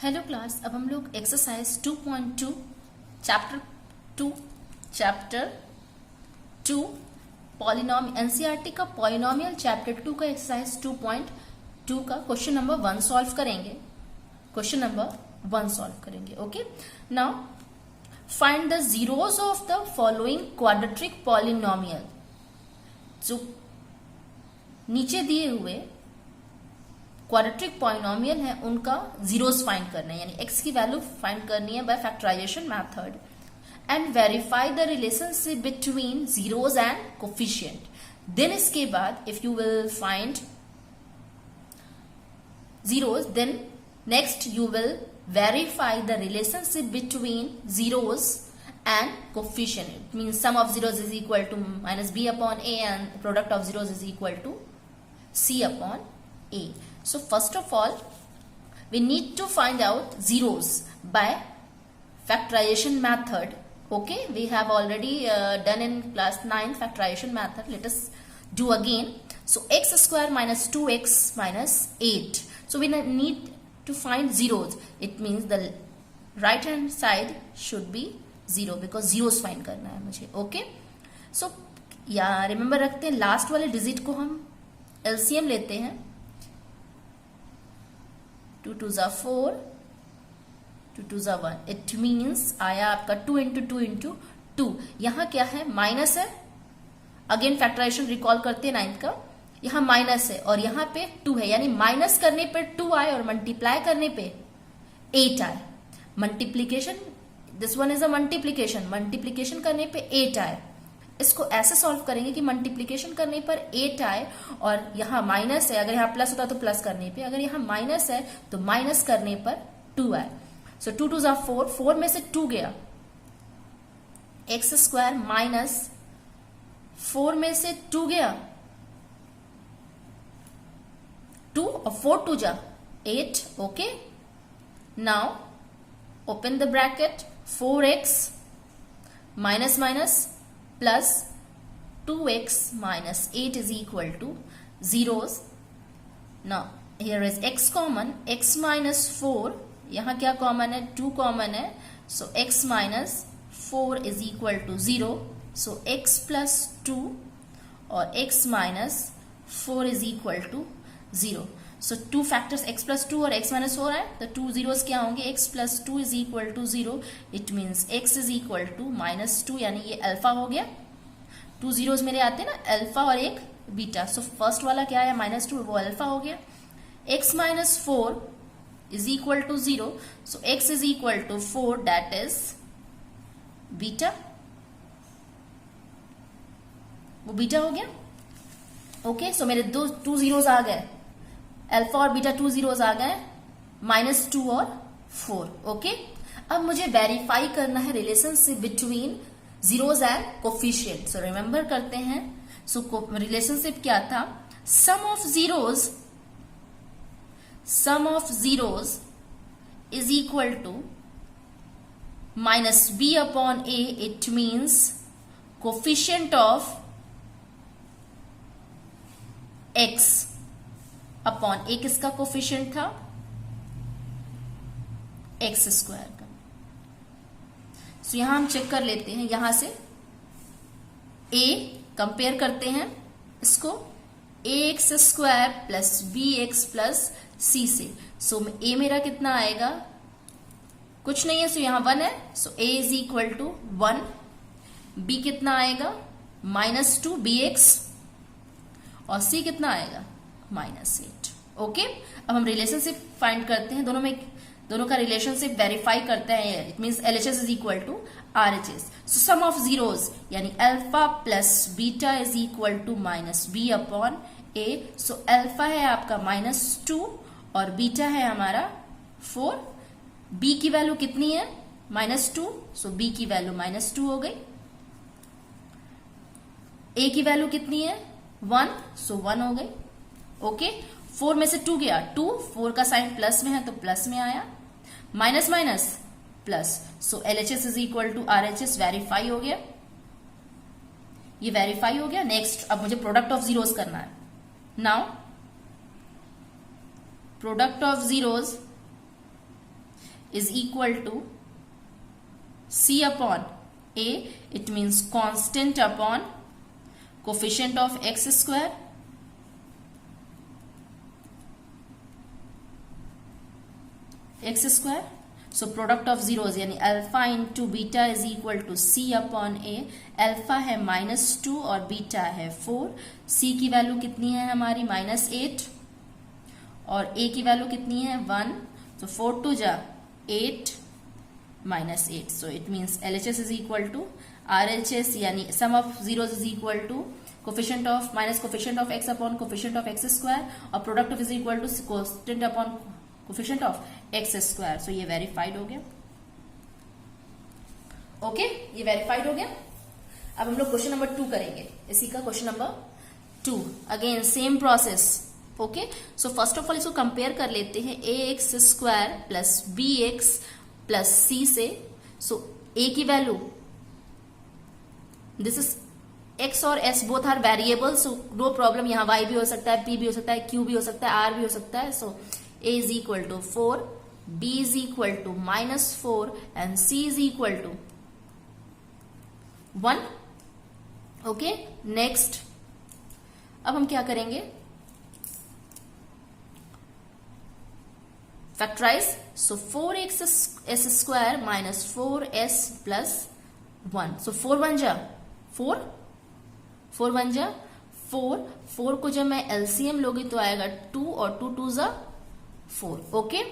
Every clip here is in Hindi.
हेलो क्लास, अब हम लोग एक्सरसाइज 2.2 चैप्टर 2 पॉलिनॉमियल एनसीईआरटी का पॉलिनॉमियल चैप्टर 2 का एक्सरसाइज 2.2 का क्वेश्चन नंबर 1 सॉल्व करेंगे। Okay, now find the zeros of the following quadratic polynomial. जो नीचे दिए हुए क्वाड्रेटिक पॉलिनॉमियल है उनका जीरोस फाइंड करना है, यानी x की वैल्यू फाइंड करनी है by factorization method and verify the relationship between zeros and coefficient. Then इसके बाद if you will find zeros, then next you will verify the relationship between zeros and coefficient. It means sum of zeros is equal to minus b upon a and product of zeros is equal to c upon a. So first of all we need to find out zeros by factorization method. Okay, we have already done in class 9 factorization method. Let us do again. So x square minus 2x minus 8. So we need to find zeros. It means the right hand side should be 0 because zeros find करना है मुझे। ओके, सो या रिमेंबर रखते हैं लास्ट वाले डिजिट को हम एलसीएम लेते हैं। 2 2 ज़ा 4, 2 2 ज़ा 1। इट मीन्स आया आपका 2 इंटू 2 इंटू 2। यहां क्या है, माइनस है। अगेन फैक्टराइजेशन रिकॉल करते हैं 9th का। यहां माइनस है और यहां पे 2 है, यानी माइनस करने पे 2 आए और मल्टीप्लाई करने पे 8 आए। Multiplication, this one is a multiplication करने पे 8 आए। इसको ऐसे सॉल्व करेंगे कि मल्टीप्लीकेशन करने पर 8 आए और यहां माइनस है। अगर यहां प्लस होता तो प्लस करने पे, अगर यहां माइनस है तो माइनस करने पर 2 आए। सो 2 2 ज़ा 4, 4 में से 2 गया। एक्स स्क्वायर माइनस 4 में से 2 गया 2 और 4 2 ज़ा 8। Okay, now open the bracket, 4x minus minus plus 2x minus 8 is equal to zeros. Now here is x common, x minus 4, यहाँ क्या कॉमन है, 2 कॉमन है। so x minus 4 is equal to 0. so x plus 2 और x minus 4 is equal to 0. So two factors x plus 2 और x माइनस 4 है, तो 2 जीरोस क्या होंगे, x plus 2 is equal to 0। It means x is equal to minus 2, यानी ये अल्फा हो गया। 2 जीरोस मेरे आते हैं ना, अल्फा और एक बीटा। सो फर्स्ट वाला क्या है, माइनस 2, वो अल्फा हो गया। x minus 4 is equal to 0। So x is equal to 4, that is beta. वो बीटा हो गया। ओके, सो मेरे 2 जीरोस आ गए, अल्फा और बीटा 2 जीरोस आ गए, -2 और 4। ओके, अब मुझे वेरीफाई करना है relationship between zeros and coefficient. So remember करते हैं। सो रिलेशनशिप क्या था, sum of zeros is equal to minus b upon a. It means coefficient of x upon a किसका कोफिशिएंट था, एक्स स्क्वायर का। सो यहां हम चेक कर लेते हैं, यहां से ए कंपेयर करते हैं इसको a x square plus b x plus c से। सो ए मेरा कितना आएगा, कुछ नहीं है, सो यहां 1 है। सो ए इज इक्वल टू 1। बी कितना आएगा, -2 बी एक्स, और सी कितना आएगा, -8। ओके, अब हम रिलेशनशिप फाइंड करते हैं, दोनों का रिलेशनशिप वेरीफाई करते हैं। It means LHS is equal to RHS। So sum of zeros यानी alpha plus beta is equal to -b upon a। So alpha है आपका -2 और बीटा है हमारा 4। b की वैल्यू कितनी है, -2, सो b की वैल्यू -2 हो गई। a की वैल्यू कितनी है, 1, सो 1 हो गई। ओके, 4 में से 2 गया 2, 4 का साइन प्लस में है तो प्लस में आया, minus minus plus. So LHS is equal to RHS verify हो गया, ये वेरीफाई हो गया। नेक्स्ट अब मुझे प्रोडक्ट ऑफ जीरोस करना है। Now product of zeros is equal to C upon A. It means constant upon coefficient of x square So product of zeros यानी alpha into beta is equal to C upon A. Alpha है -2 और बीटा है 4. सी की वैल्यू कितनी है हमारी -8 और ए की वैल्यू कितनी है 1. तो 4 2 जा 8 -8. So it means LHS is equal to RHS यानी sum of zeros is equal to coefficient of minus coefficient of x upon coefficient of x square और product of is equal to coefficient upon coefficient of x square. So ये वेरीफाइड हो गया. ओके ये वेरीफाइड हो गया. अब हम लोग क्वेश्चन नंबर 2 करेंगे. इसी का question number 2 again same process. Okay so first of all इसको कंपेयर कर लेते हैं ax square plus bx plus c से. सो a की वैल्यू दिस इज x और s both are variable so no problem. यहाँ y भी हो सकता है, p भी हो सकता है, q भी हो सकता है, r भी हो सकता है. सो a is equal to 4, b is equal to -4 and c is equal to 1. Okay next अब हम क्या करेंगे फैक्टराइज. सो 4x s square minus 4s plus 1. सो 4 बन जा 4 बन जा 4 को जब मैं LCM लोगी तो आएगा 2 और 2 2 जा 4. ओके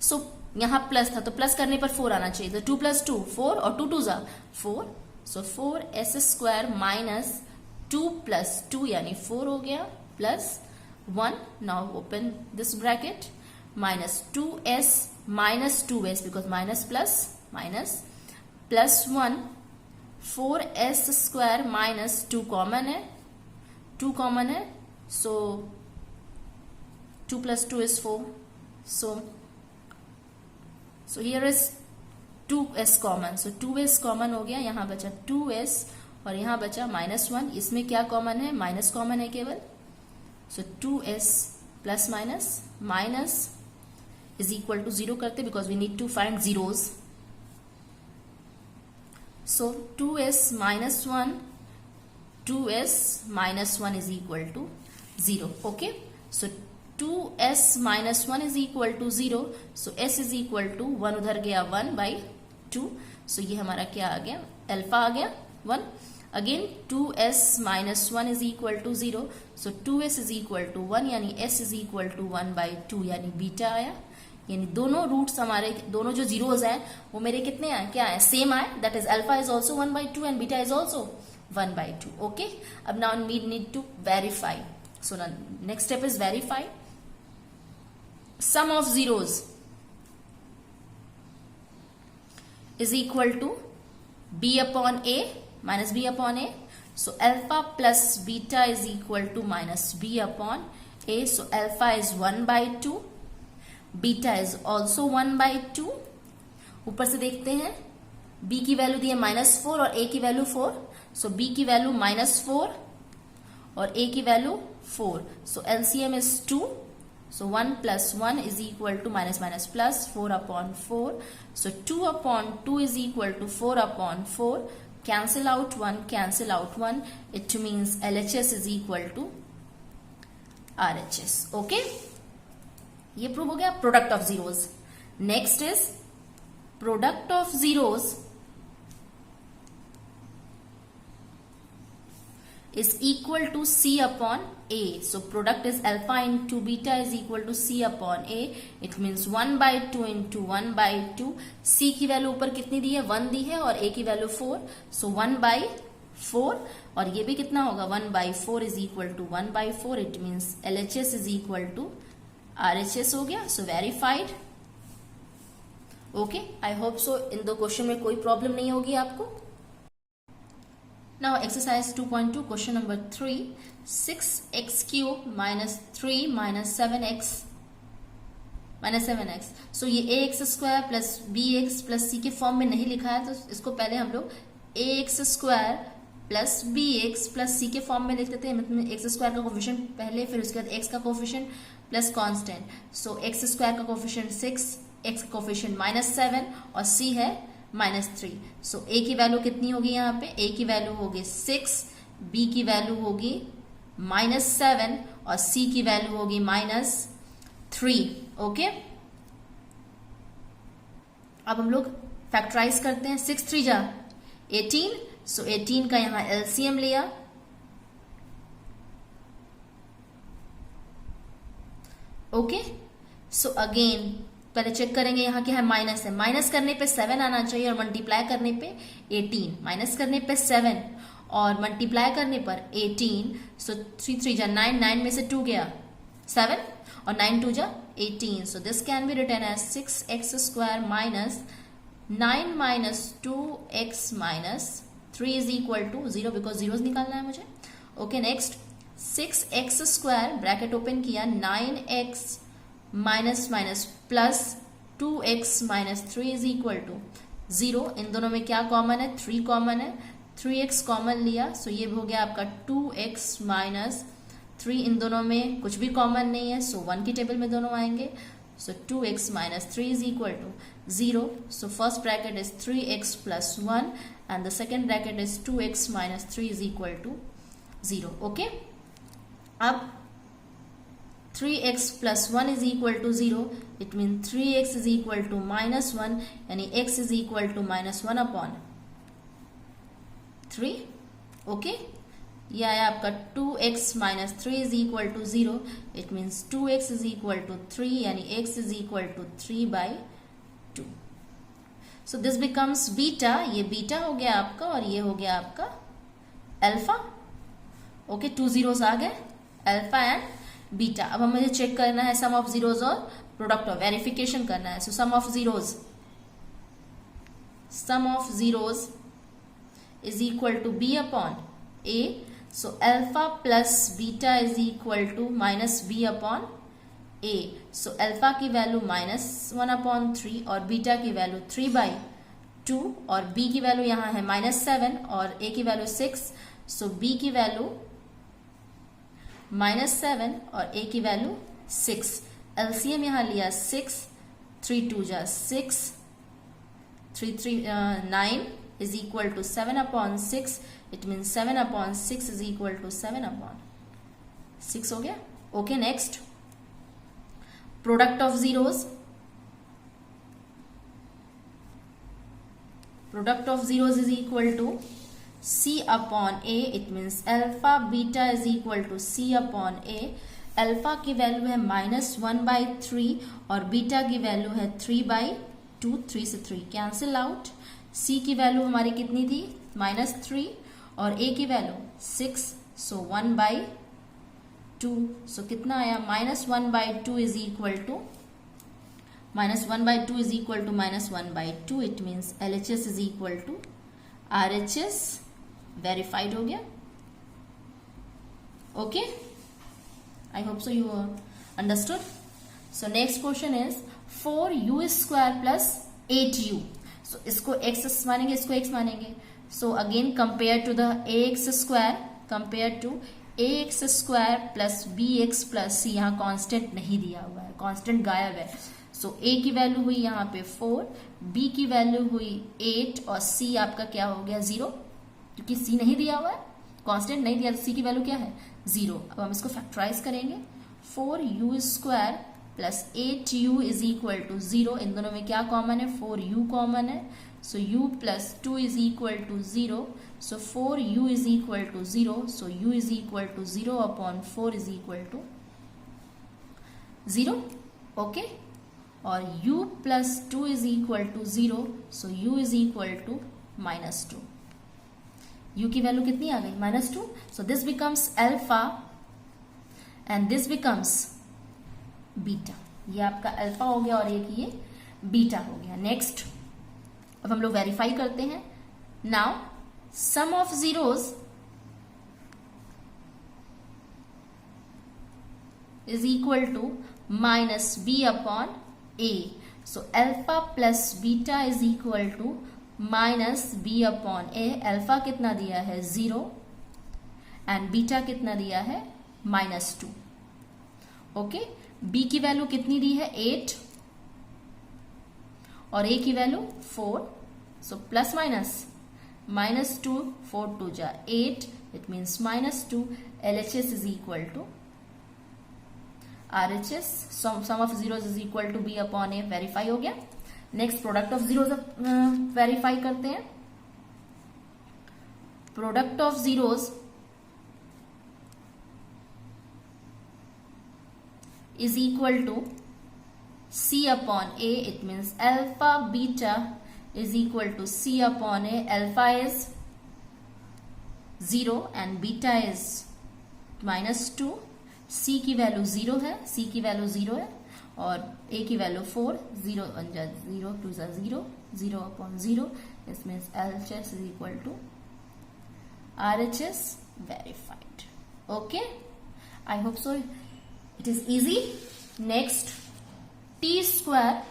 सो यहां प्लस था तो प्लस करने पर 4 आना चाहिए. तो 2 + 2 4 और 2 2 जा 4. सो 4s स्क्वायर माइनस 2 + 2 यानी 4 हो गया plus 1. Now open this bracket minus 2s minus 2s because minus plus 1. 4s square minus 2 common है सो 2 + 2 is 4. So here is 2s common. So 2s common हो गया. यहां बचा 2s और यहां बचा -1. इसमें क्या कॉमन है माइनस कॉमन है केवल. So 2s plus minus is equal to 0 करते because we need to find zeros. So 2s minus 1 is equal to 0. Okay so 2s minus 1 is equal to 0. so s is equal to 1 उधर गया 1/2. so ये हमारा क्या आ गया अल्फा आ गया 1. Again 2s minus 1 is equal to 0. so 2s is equal to 1 यानी s is equal to 1/2 यानी बीटा आया. यानी दोनों रूट्स हमारे दोनों जो जीरोज हैं वो मेरे कितने आए क्या है सेम आए. That is alpha is also 1/2 and beta is also 1/2. Okay अब now we need to verify. So next step is verify. Sum of zeros is equal to b upon a minus b upon a. So alpha plus beta is equal to minus b upon a. So alpha is 1/2, beta is also 1/2. ऊपर से देखते हैं b की वैल्यू दी है -4 और a की वैल्यू 4. सो b की वैल्यू -4 और a की value 4. So LCM is 2. So 1 + 1 is equal to minus plus 4/4. So 2/2 is equal to 4/4. Cancel out 1. It means LHS is equal to RHS. Okay ये प्रूव हो गया product of zeros. Next is product of zeros is equal to C upon A. So product is alpha into beta is equal to C upon A. It means 1/2 into 1/2. C की वैल्यू ऊपर कितनी दी है 1 दी है और A की वैल्यू 4. सो 1/4 और ये भी कितना होगा 1/4 is equal to 1/4. It means LHS is equal to RHS हो गया. So verified. Okay I hope so इन दो क्वेश्चन में कोई प्रॉब्लम नहीं होगी आपको. Now exercise 2.2 question number 3. 6x³ minus 3 minus 7x. So ये ax square plus bx plus c के फॉर्म में नहीं लिखा है तो इसको पहले हम लोग ax square plus bx plus c के फॉर्म में लिख देते हैं. मतलब एक्स स्क्वायर का कोफिशिएंट पहले फिर उसके बाद x का कोफिशिएंट प्लस कांस्टेंट. सो x स्क्वायर का कोफिशिएंट 6 एक्स कोफिशिएंट -7 और सी है -3। सो ए की वैल्यू कितनी होगी यहाँ पे? ए की वैल्यू होगी 6, बी की वैल्यू होगी -7 और सी की वैल्यू होगी -3। ओके, अब हम लोग फैक्टराइज करते हैं। 6 3 जा 18, सो 18 का यहां एलसीएम लिया। ओके, सो अगेन पहले चेक करेंगे यहाँ क्या है, माइनस है। माइनस करने पे 7 आना चाहिए और मल्टीप्लाई करने पे 18। माइनस करने पे 7 और मल्टीप्लाई करने पर 18, सो 3 3 जा 9, 9 में से 2 गया 7 और 9 2 जा 18। So this can be written as 6x square minus 9 minus 2x minus 3 is equal to 0, because zeros निकालना है मुझे। Okay, next 6x square bracket open किया 9x minus minus plus 2x minus 3 is equal to 0। इन दोनों में क्या कॉमन है? 3 कॉमन है, 3x कॉमन लिया, सो ये हो गया आपका 2x माइनस 3। इन दोनों में कुछ भी कॉमन नहीं है, सो 1 की टेबल में दोनों आएंगे। So 2x minus 3 is equal to 0। So first bracket is 3x plus 1 and the second bracket is 2x minus 3 is equal to 0। Okay, अब 3x plus 1 is equal to 0, it mean 3x is equal to -1, यानी x is equal to -1 upon 3। Okay, यह है आपका 2x minus 3 is equal to 0, it means 2x is equal to 3, यानी x is equal to 3/2। So this becomes beta. ये बीटा हो गया आपका और ये हो गया आपका अल्फा। ओके, 2 zeros आ गए, अल्फा एंड बीटा। अब हमें चेक करना है सम ऑफ जीरोज और प्रोडक्ट ऑफ, वेरिफिकेशन करना है। So sum of zeros is equal to b upon a. So alpha plus beta is equal to minus b upon a. So alpha की वैल्यू -1 अपॉन 3 और बीटा की वैल्यू 3/2 और बी की वैल्यू यहाँ है -7 और ए की वैल्यू 6। सो बी की वैल्यू -7 और ए की वैल्यू 6। एलसीएम यहाँ लिया 6, 3 2 जा 6, 3 3 9 is equal to 7 upon 6, it means 7 upon 6 is equal to 7 upon 6 हो गया। Okay, next product of zeros. Product of zeros is equal to c upon a, it means alpha beta is equal to c upon a। Alpha की वैल्यू है -1/3 और बीटा की वैल्यू है 3/2, 3 से 3 कैंसिल आउट। c की वैल्यू हमारी कितनी थी? -3 और a की वैल्यू 6, सो 1/2। सो कितना आया? -1/2 is equal to -1/2 is equal to -1/2, it means LHS is equal to RHS। Verified हो गया। Okay, I hope so you understood. So next question is 4u square plus 8u। So इसको x मानेंगे, इसको x मानेंगे। So again compare to the ax square, compare to ax square plus bx plus c। यहाँ कांस्टेंट नहीं दिया हुआ है, कांस्टेंट गायब है। सो a की वैल्यू हुई यहाँ पे 4, b की वैल्यू हुई 8 और c आपका क्या हो गया? 0, क्योंकि c नहीं दिया हुआ है, कांस्टेंट नहीं दिया, तो c की वैल्यू क्या है? 0। अब हम इसको फैक्टराइज करेंगे। 4u square plus 8u is equal to 0। इन दोनों में क्या कॉमन है? 4u कॉमन है, so u plus 2 is equal to 0। So 4u is equal to 0, so u is equal to 0 upon 4 is equal to 0। Okay, और u plus 2 is equal to 0, so u is equal to -2। u की वैल्यू कितनी आ गई? -2। So this becomes alpha and this becomes beta. ये आपका अल्फा हो गया और एक ये बीटा हो गया। नेक्स्ट, अब हम लोग वेरीफाई करते हैं। Now sum of zeros is equal to -b upon a। So alpha plus beta is equal to -b upon a। Alpha कितना दिया है? 0 एंड बीटा कितना दिया है? -2। ओके, b की वैल्यू कितनी दी है? 8 और a की वैल्यू 4, सो प्लस माइनस -2, 4 2 जा 8, it means -2. LHS is equal to RHS, sum of zeros is equal to B upon A. Verify हो गया. Next product of zeros verify करते हैं. Product of zeros is equal to C upon A. It means alpha beta is equal to C upon A. Alpha is 0 and beta is -2. C की वैल्यू 0 है, C की वैल्यू 0 है और A की वैल्यू 4. 0 1 जा 0, 2 जा 0, 0 upon 0. This means LHS is equal to RHS. Verified. Okay, I hope so. It is easy. Next, t square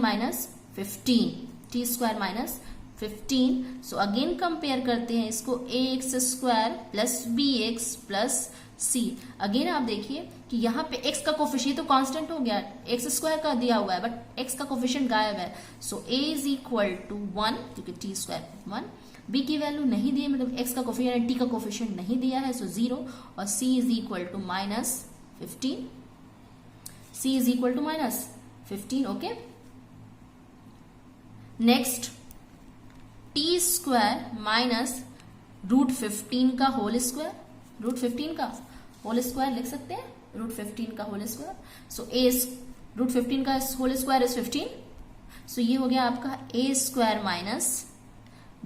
minus 15. t square minus 15. So again compare करते हैं इसको ax square plus bx plus c. Again आप देखिए कि यहाँ पे x का कोफिशिएंट तो कांस्टेंट हो गया, x स्क्वायर का दिया हुआ है बट x का कोफिशिएंट गायब है. सो a इज इक्वल टू 1 क्योंकि t स्क्वायर 1. b की वैल्यू नहीं दी, मतलब x का कोफिशिएंट t का कोफिशिएंट नहीं दिया है, सो 0. और c is equal to -15. c is equal to -15. Okay. Next, t square minus √15 का होल स्क्वायर. √15 का होल स्क्वायर लिख सकते हैं, √15 का होल स्क्वायर. सो a √15 का होल स्क्वायर इज 15. सो ये हो गया आपका a square minus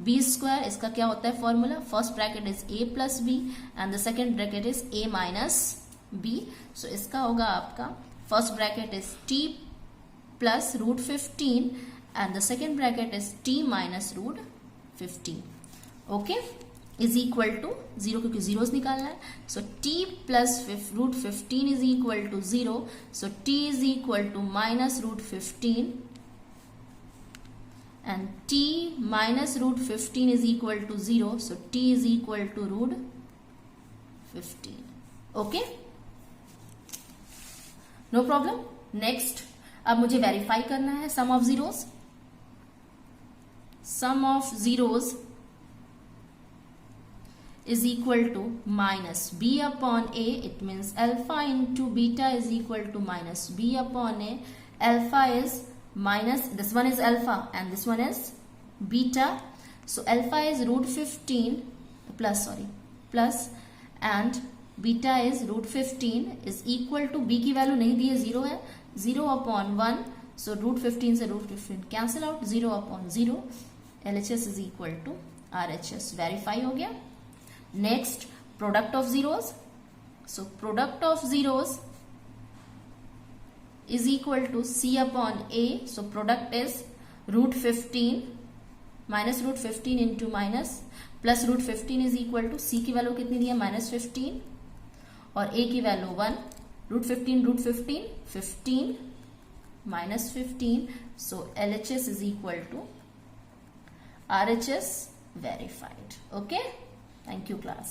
b square. इसका क्या होता है formula? First bracket is a plus b and the second bracket is a minus b. So इसका होगा आपका first bracket is t plus √15 and the second bracket is t minus √15. Okay, is equal to 0 क्योंकि जीरोस निकालना है. So t plus √15 is equal to 0. So t is equal to -√15 and t minus √15 is equal to 0. So t is equal to √15. Okay, no problem. Next, अब मुझे वेरीफाई करना है sum of zeros. Sum of zeros is equal to -b upon a. It means alpha into beta is equal to -b upon a. Alpha is minus, this one is alpha and this one is beta. So alpha is √15 plus and beta is √15 is equal to b की वैल्यू नहीं दी है, 0 है, 0 upon 1. So √15 से √15 cancel out, 0 upon 0. LHS is equal to RHS. Verify हो गया. Next, product of zeros. So product of zeros is equal to C upon A. So product is √15 minus √15 into minus plus √15 is equal to C की वैल्यू कितनी दी है? -15 और A की value 1. √15 15 minus 15. So LHS is equal to RHS. Verified. Okay. Thank you class.